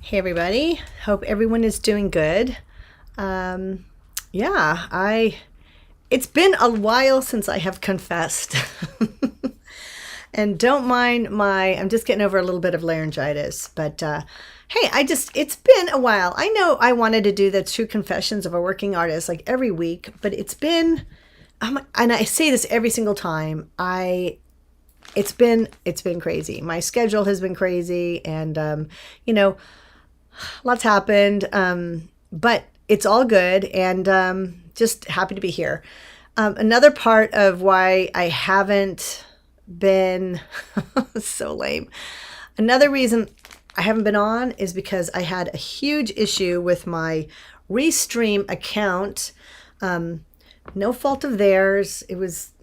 Hey everybody, hope everyone is doing good. It's been a while since I have confessed. And don't mind I'm just getting over a little bit of laryngitis, but hey, it's been a while. I know I wanted to do the true confessions of a working artist like every week, but it's been, and I say this every single time, it's been crazy. My schedule has been crazy, and lots happened, but it's all good, and just happy to be here. Another part of why I haven't been so lame. Another reason I haven't been on is because I had a huge issue with my Restream account. No fault of theirs. It's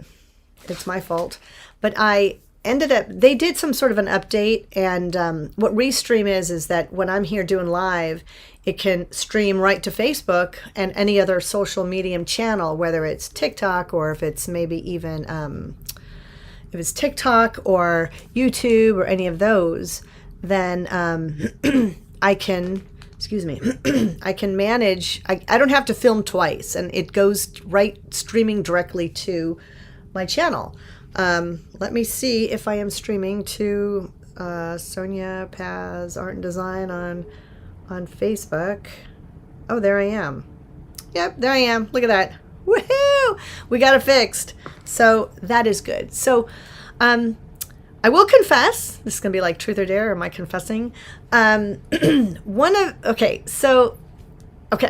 my fault, but they did some sort of an update, and what Restream is that when I'm here doing live, it can stream right to Facebook and any other social medium channel, whether it's TikTok or if it's maybe even if it's TikTok or YouTube or any of those, then I can I can manage. I don't have to film twice, and it goes right streaming directly to my channel. Let me see if I am streaming to Sonia Paz Art and Design on Facebook. Oh, there I am. Yep, there I am. Look at that. Woohoo! We got it fixed. So that is good. So I will confess. This is going to be like truth or dare. Or am I confessing? I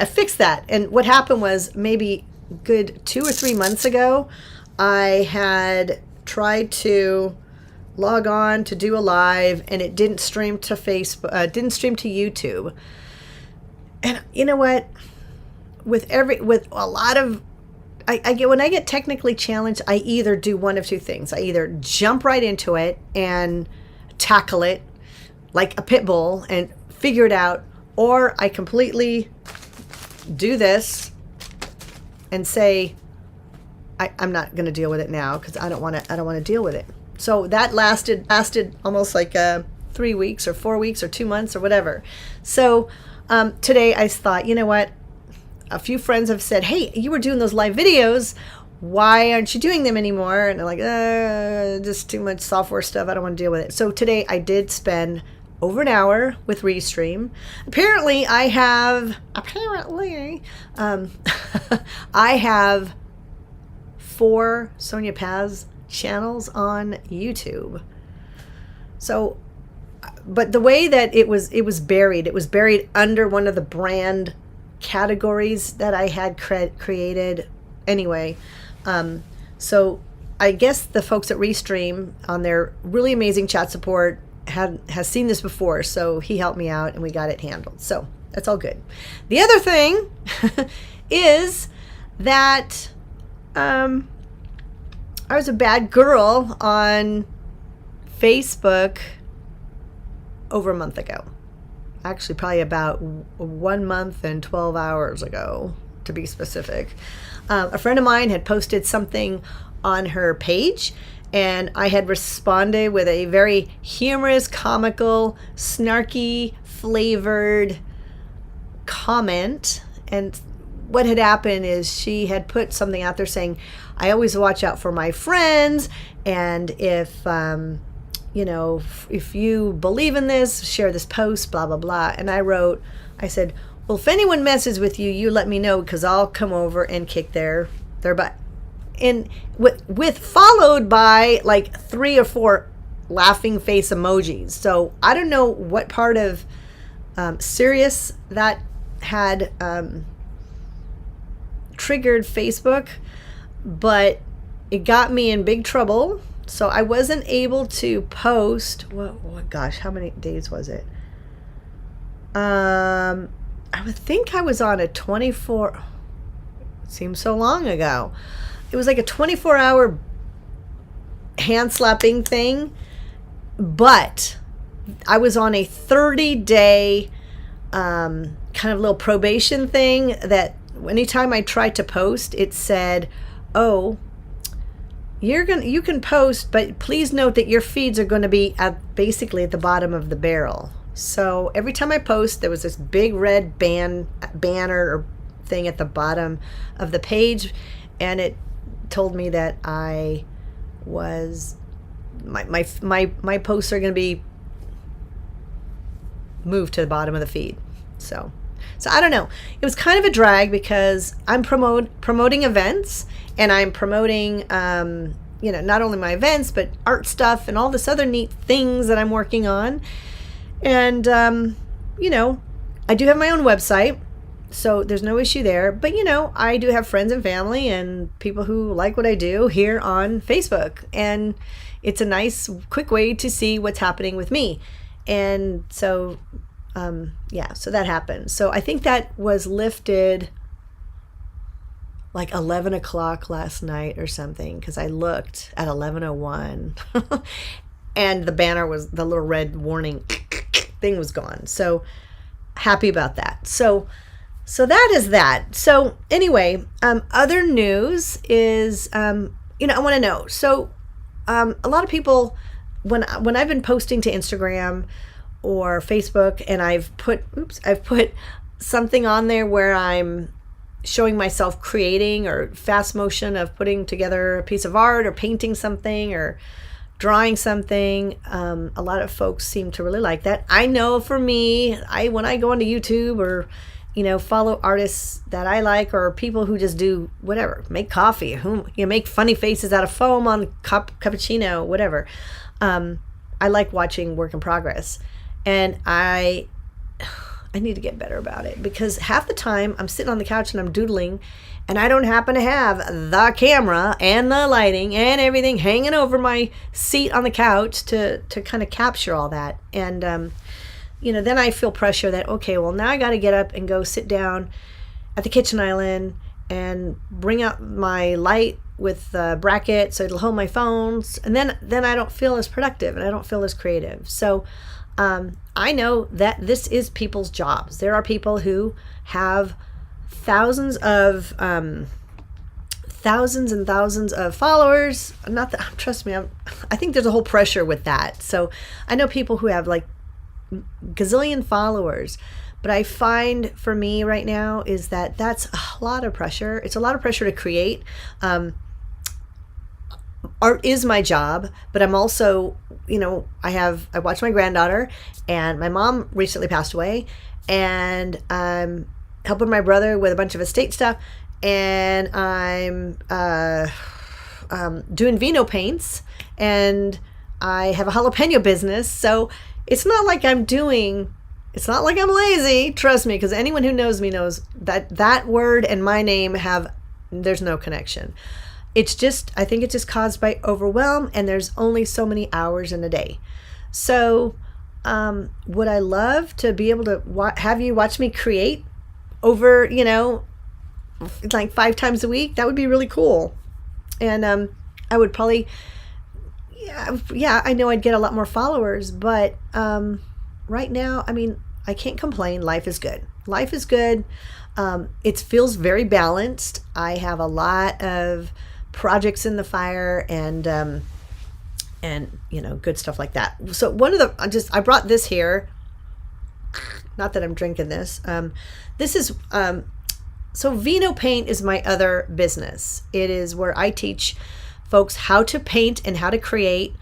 fixed that. And what happened was maybe good 2 or 3 months ago, I had tried to log on to do a live, and it didn't stream to Facebook, didn't stream to YouTube. And you know what? With a lot of, when I get technically challenged, I either do one of two things. I either jump right into it and tackle it like a pit bull and figure it out, or I completely do this and say, I'm not going to deal with it now because I don't want to deal with it. So that lasted almost like 3 weeks or 4 weeks or 2 months or whatever. So today I thought, you know what? A few friends have said, hey, you were doing those live videos. Why aren't you doing them anymore? And they're like, just too much software stuff. I don't want to deal with it. So today I did spend over an hour with Restream. Apparently I have 4 Sonia Paz channels on YouTube. So, but the way that it was buried under one of the brand categories that I had created anyway. So I guess the folks at Restream on their really amazing chat support has seen this before. So he helped me out and we got it handled. So that's all good. The other thing is that I was a bad girl on Facebook over a month ago. Actually, probably about 1 month and 12 hours ago, to be specific. A friend of mine had posted something on her page, and I had responded with a very humorous, comical, snarky, flavored comment. And what had happened is she had put something out there saying, I always watch out for my friends, and if you believe in this, share this post, blah, blah, blah. And I said, well, if anyone messes with you, you let me know, because I'll come over and kick their butt. And with followed by like 3 or 4 laughing face emojis. So I don't know what part of Sirius that had triggered Facebook, but it got me in big trouble. So I wasn't able to post. Gosh, how many days was it? I would think I was on a 24. It seems so long ago. It was like a 24-hour hand slapping thing, but I was on a 30-day kind of little probation thing that anytime I tried to post, it said, oh, you can post, but please note that your feeds are going to be basically at the bottom of the barrel. So every time I post, there was this big red banner or thing at the bottom of the page, and it told me that I was my posts are going to be moved to the bottom of the feed. So I don't know. It was kind of a drag because I'm promoting events, and I'm promoting not only my events but art stuff and all this other neat things that I'm working on. And I do have my own website, so there's no issue there. But I do have friends and family and people who like what I do here on Facebook, and it's a nice quick way to see what's happening with me. And so so that happened. So I think that was lifted like 11 o'clock last night or something, because I looked at 11:01 and the banner was, the little red warning thing was gone. So happy about that. So that is that. So anyway, other news is, I want to know. So a lot of people, when I've been posting to Instagram or Facebook, and I've put something on there where I'm showing myself creating or fast motion of putting together a piece of art or painting something or drawing something. A lot of folks seem to really like that. I know for me, when I go onto YouTube or follow artists that I like, or people who just do whatever, make coffee, make funny faces out of foam on cappuccino, whatever. I like watching work in progress, and I need to get better about it, because half the time I'm sitting on the couch and I'm doodling, and I don't happen to have the camera and the lighting and everything hanging over my seat on the couch to kind of capture all that. And then I feel pressure that, okay, well, now I got to get up and go sit down at the kitchen island and bring out my light with the bracket so it'll hold my phones. And then I don't feel as productive and I don't feel as creative. So I know that this is people's jobs. There are people who have thousands and thousands of followers. Not that, trust me, I think there's a whole pressure with that. So I know people who have like gazillion followers, but I find for me right now is that that's a lot of pressure. It's a lot of pressure to create. Art is my job, but I'm also, I watch my granddaughter, and my mom recently passed away, and I'm helping my brother with a bunch of estate stuff, and I'm doing Vino Paints, and I have a jalapeno business. So it's not like I'm lazy, trust me, because anyone who knows me knows that word and my name there's no connection. It's just, I think it's just caused by overwhelm, and there's only so many hours in a day. So would I love to be able to have you watch me create over, like 5 times a week? That would be really cool. And I would probably, I know I'd get a lot more followers, but right now, I can't complain. Life is good. It feels very balanced. I have a lot of projects in the fire, and good stuff like that. So I brought this here, not that I'm drinking this. This is so Vino Paint is my other business. It is where I teach folks how to paint and how to create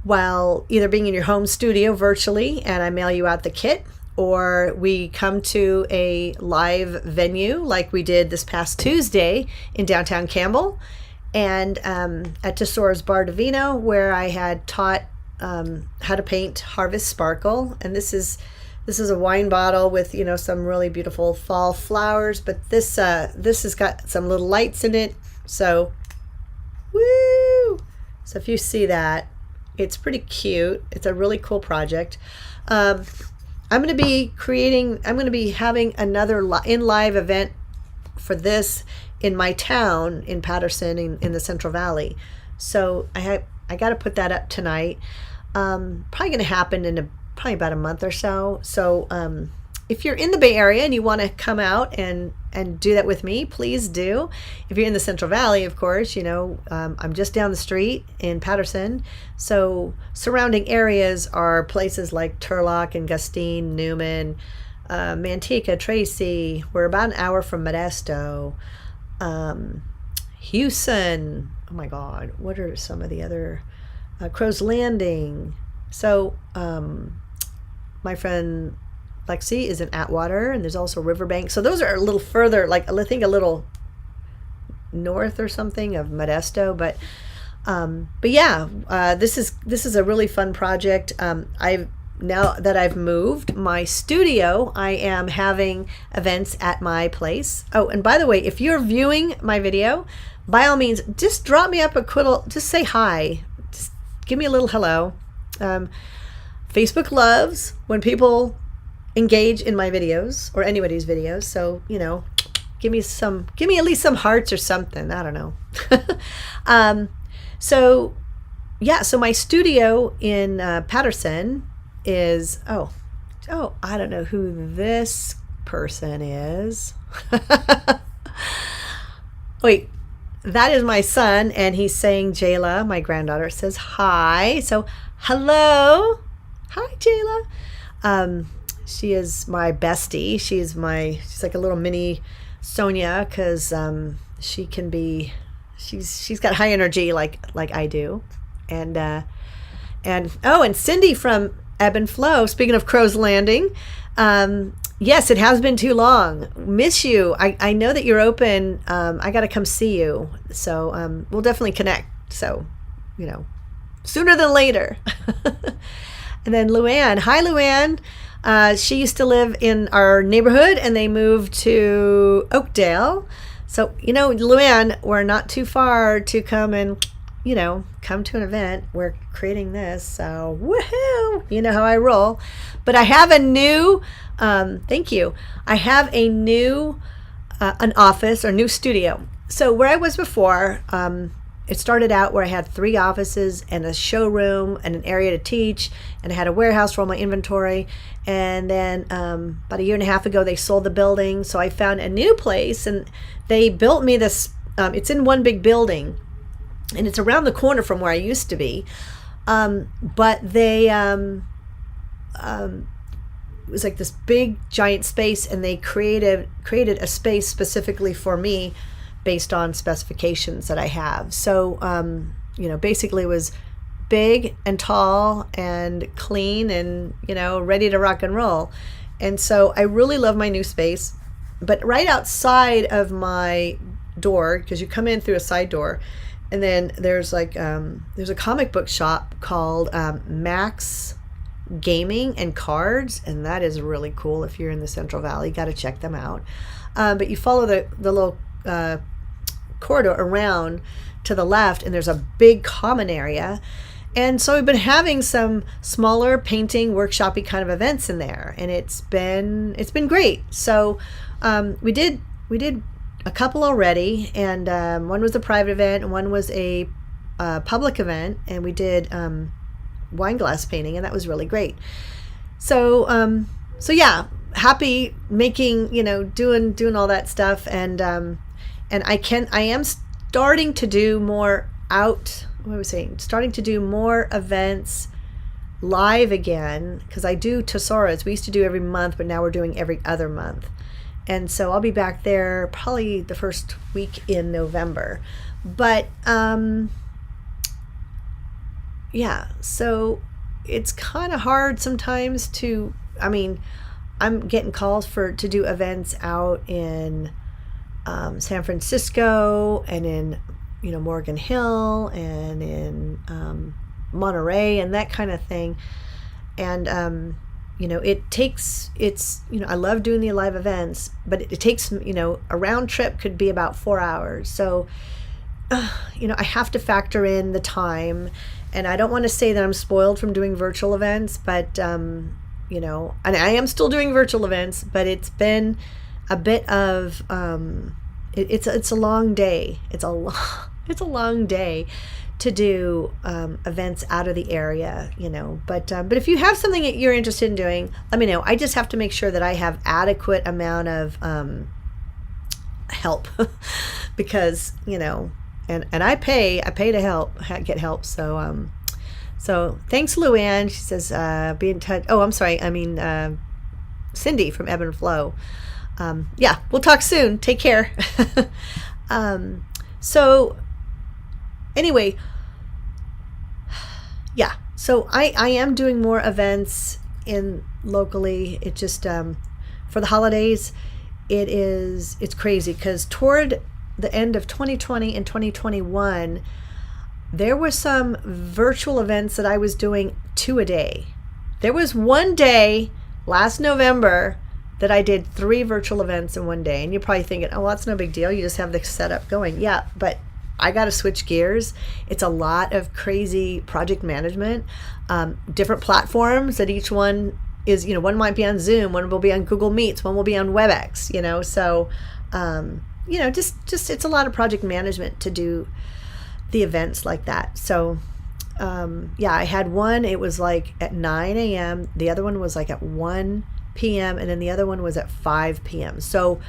while either being in your home studio virtually, and I mail you out the kit, or we come to a live venue like we did this past Tuesday in downtown Campbell, and at Tesora's Bar Divino, where I had taught how to paint Harvest Sparkle. And this is a wine bottle with some really beautiful fall flowers, but this has got some little lights in it. So woo! So if you see that, it's pretty cute. It's a really cool project. I'm going to be having another live event for this in my town in Patterson in the Central Valley. So I got to put that up tonight. Probably going to happen in probably about a month or so. So if you're in the Bay Area and you want to come out and do that with me, please do. If you're in the Central Valley, of course, I'm just down the street in Patterson. So surrounding areas are places like Turlock and Gustine, Newman, Manteca, Tracy. We're about an hour from Modesto. Houston. Oh my God, what are some of the other? Crow's Landing. So my friend Lexi is in Atwater, and there's also Riverbank. So those are a little further, like I think a little north or something of Modesto. But yeah, this is a really fun project. Now that I've moved my studio, I am having events at my place. Oh, and by the way, if you're viewing my video, by all means, just drop me up a quiddle. Just say hi. Just give me a little hello. Facebook loves when people engage in my videos or anybody's videos. So, give me at least some hearts or something. I don't know. So my studio in Patterson is, I don't know who this person is. Wait, that is my son, and he's saying, Jayla, my granddaughter, says hi. So, hello. Hi, Jayla. She is my bestie. She's like a little mini Sonia, because she's got high energy like I do. And Cindy from Ebb and Flow, speaking of Crow's Landing, yes, it has been too long. Miss you. I know that you're open. I got to come see you. So we'll definitely connect. So, sooner than later. And then Luann. Hi, Luann. She used to live in our neighborhood, and they moved to Oakdale. So, Luann, we're not too far to come and, come to an event. We're creating this. So, woohoo! You know how I roll. But I have a new, thank you. I have a new, an office or new studio. So where I was before, it started out where I had 3 offices and a showroom and an area to teach, and I had a warehouse for all my inventory. And then about a year and a half ago, they sold the building. So I found a new place, and they built me this, it's in one big building, and it's around the corner from where I used to be. But they, it was like this big giant space, and they created a space specifically for me based on specifications that I have. So, basically it was big and tall and clean and, ready to rock and roll. And so I really love my new space. But right outside of my door, because you come in through a side door, and then there's there's a comic book shop called Max Gaming and Cards, and that is really cool. If you're in the Central Valley, got to check them out. But you follow the little corridor around to the left, and there's a big common area. And so we've been having some smaller painting workshop-y kind of events in there, and it's been great. So we did a couple already, and one was a private event, and one was a public event, and we did wine glass painting, and that was really great. So yeah, happy making, doing all that stuff, and I am starting to do more starting to do more events live again, because I do Tesoras. We used to do every month, but now we're doing every other month. And so I'll be back there probably the first week in November. But yeah, so it's kind of hard sometimes I'm getting calls to do events out in San Francisco, and in Morgan Hill, and in Monterey, and that kind of thing. And I love doing the live events, but it takes, a round trip could be about 4 hours. So I have to factor in the time, and I don't want to say that I'm spoiled from doing virtual events, but and I am still doing virtual events, but it's been a bit of it's a long day. It's a long day to do events out of the area, you know. But if you have something that you're interested in doing, let me know. I just have to make sure that I have adequate amount of help because, you know, and I pay to get help. So so thanks, Luann. She says be in touch. Oh, I'm sorry. I mean Cindy from Ebb and Flow. Yeah, we'll talk soon. Take care. So anyway, yeah, so I am doing more events in locally. It just for the holidays, it's crazy because toward the end of 2020 and 2021, there were some virtual events that I was doing 2 a day. There was one day last November that I did 3 virtual events in one day. And you're probably thinking, oh, well, that's no big deal. You just have the setup going. Yeah, but I got to switch gears. It's a lot of crazy project management, different platforms that each one is, you know, one might be on Zoom, one will be on Google Meets, one will be on WebEx, you know. So, you know, just it's a lot of project management to do the events like that. So, yeah, I had one, it was like at 9 a.m. The other one was like at 1 p.m. and then the other one was at 5 p.m. So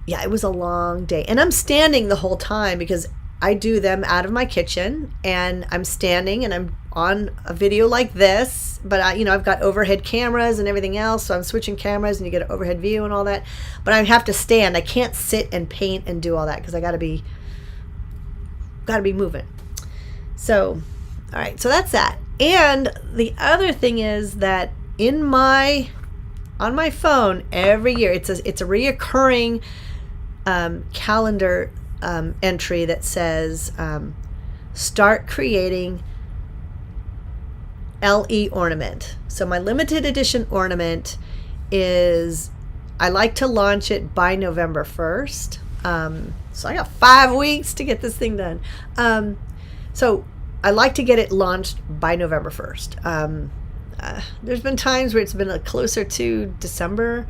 yeah, it was a long day. And I'm standing the whole time because I do them out of my kitchen and I'm standing and I'm on a video like this, but you know, I've got overhead cameras and everything else. So I'm switching cameras and you get an overhead view and all that, but I have to stand. I can't sit and paint and do all that because I gotta be moving. So, all right, so that's that. And the other thing is that on my phone every year, it's a reoccurring calendar entry that says start creating LE ornament. So my limited edition ornament is, I like to launch it by November 1st. So I got 5 weeks to get this thing done. So I like to get it launched by November 1st. There's been times where it's been closer to December.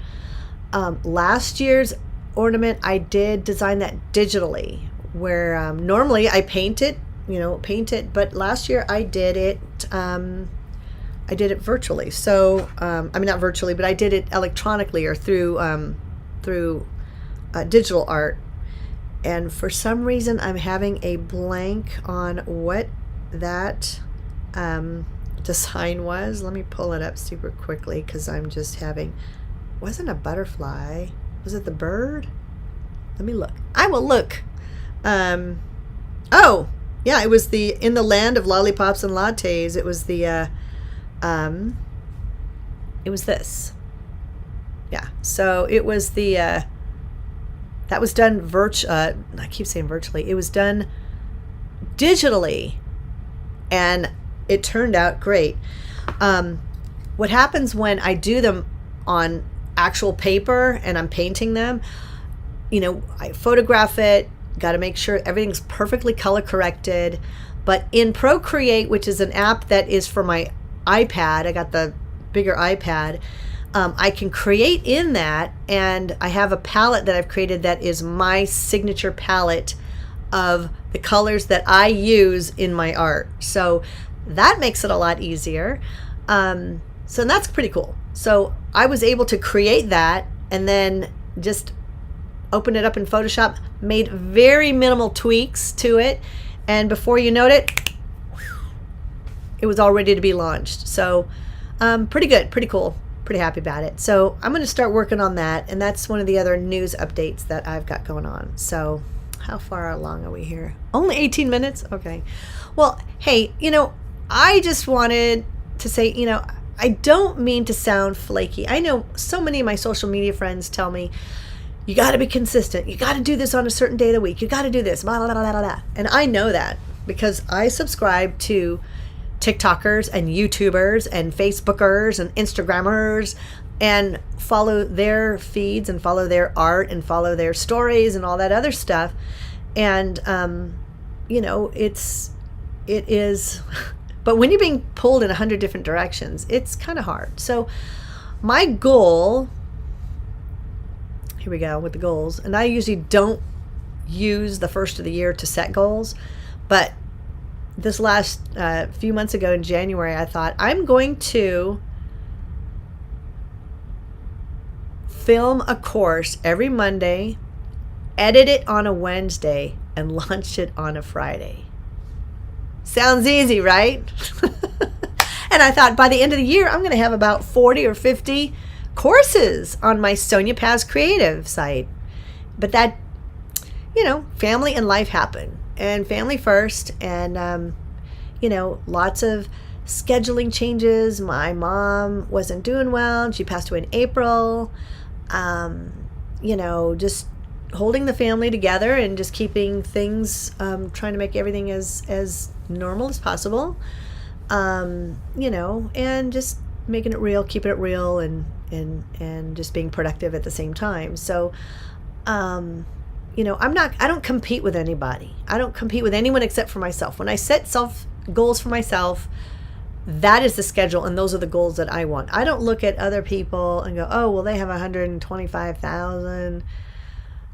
Last year's ornament, I did design that digitally, where normally I paint it, but last year I did it virtually. So I mean, not virtually, but I did it electronically or through digital art. And for some reason, I'm having a blank on what that design was. Let me pull it up super quickly because I'm just having, wasn't a butterfly, was it the bird? Let me look. I will look. Oh yeah, it was the In the Land of Lollipops and Lattes. It was the it was this. Yeah, so it was the that was done I keep saying virtually. It was done digitally and it turned out great. What happens when I do them on actual paper and I'm painting them, I photograph it, got to make sure everything's perfectly color corrected. But in Procreate, which is an app that is for my iPad, I got the bigger iPad, I can create in that, and I have a palette that I've created that is my signature palette of the colors that I use in my art. So that makes it a lot easier. So that's pretty cool. So I was able to create that and then just open it up in Photoshop, made very minimal tweaks to it, and before you know it was all ready to be launched. So pretty good, pretty cool, pretty happy about it. So I'm going to start working on that, and that's one of the other news updates that I've got going on. So how far along are we here? Only 18 minutes? Okay. Well, hey, I just wanted to say, I don't mean to sound flaky. I know so many of my social media friends tell me, you got to be consistent. You got to do this on a certain day of the week. You got to do this, blah, blah, blah, blah, blah. And I know that because I subscribe to TikTokers and YouTubers and Facebookers and Instagrammers and follow their feeds and follow their art and follow their stories and all that other stuff. And, it is, but when you're being pulled in 100 different directions, it's kind of hard. So my goal, here we go with the goals. And I usually don't use the first of the year to set goals, but this last few months ago in January, I thought I'm going to film a course every Monday, edit it on a Wednesday, and launch it on a Friday. Sounds easy, right? And I thought by the end of the year, I'm going to have about 40 or 50 courses on my Sonia Paz Creative site. But that, family and life happen. And family first. And, lots of scheduling changes. My mom wasn't doing well. She passed away in April. Just holding the family together and just keeping things, trying to make everything as normal as possible. And just making it real, keeping it real, and just being productive at the same time. So, I don't compete with anybody. I don't compete with anyone except for myself. When I set goals for myself, that is the schedule, and those are the goals that I want. I don't look at other people and go, oh, well, they have 125,000,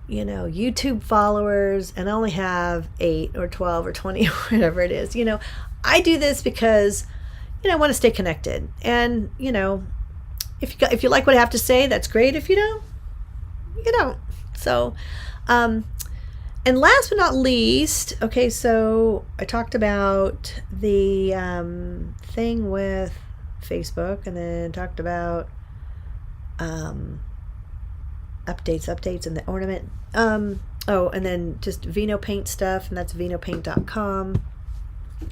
YouTube followers, and I only have 8 or 12 or 20 or whatever it is. I do this because, I want to stay connected. And, if you like what I have to say, that's great. If you don't, you don't. So, and last but not least, okay, so I talked about the thing with Facebook, and then talked about updates and the Ornament. And then just Vino Paint stuff, and that's vinopaint.com.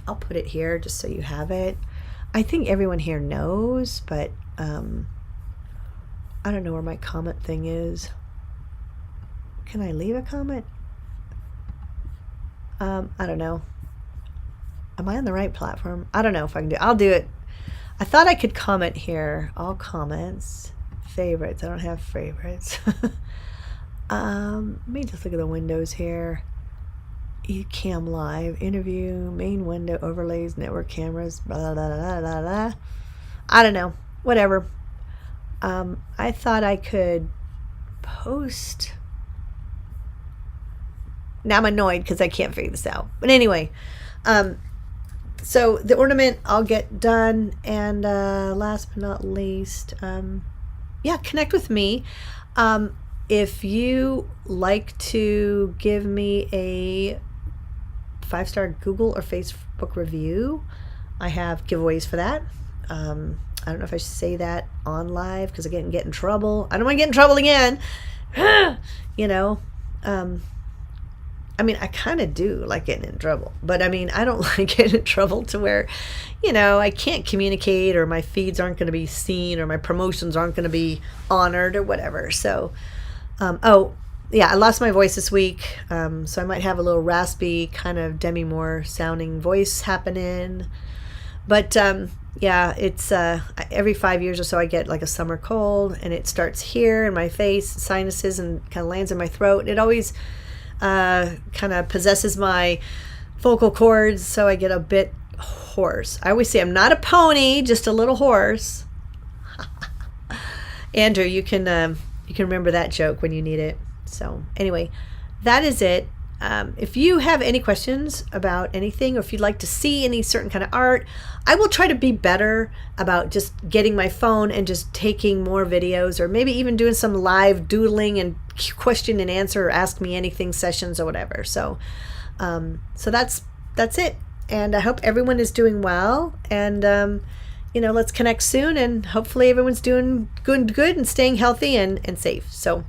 I'll put it here just so you have it. I think everyone here knows, but I don't know where my comment thing is. Can I leave a comment? I don't know. Am I on the right platform? I don't know if I can do it. I'll do it. I thought I could comment here. All comments. Favorites. I don't have favorites. Let me just look at the windows here. Cam live, interview, main window, overlays, network cameras, blah, blah, blah, blah, blah. I don't know. Whatever. I thought I could post. Now I'm annoyed because I can't figure this out. But anyway, so the Ornament I'll get done. And last but not least, connect with me. If you like to give me a 5-star Google or Facebook review, I have giveaways for that. I don't know if I should say that on live because I get in trouble. I don't want to get in trouble again. I kind of do like getting in trouble, but I don't like getting in trouble to where, I can't communicate, or my feeds aren't going to be seen, or my promotions aren't going to be honored, or whatever. So, I lost my voice this week, so I might have a little raspy kind of Demi Moore sounding voice happening. But it's every 5 years or so I get like a summer cold, and it starts here in my face, sinuses, and kind of lands in my throat. It always kind of possesses my vocal cords, so I get a bit hoarse. I always say I'm not a pony, just a little hoarse. Andrew, you can remember that joke when you need it. So anyway, that is it. If you have any questions about anything, or if you'd like to see any certain kind of art, I will try to be better about just getting my phone and just taking more videos, or maybe even doing some live doodling and question and answer, or ask me anything sessions or whatever. So that's it. And I hope everyone is doing well. And let's connect soon. And hopefully everyone's doing good and staying healthy and safe. So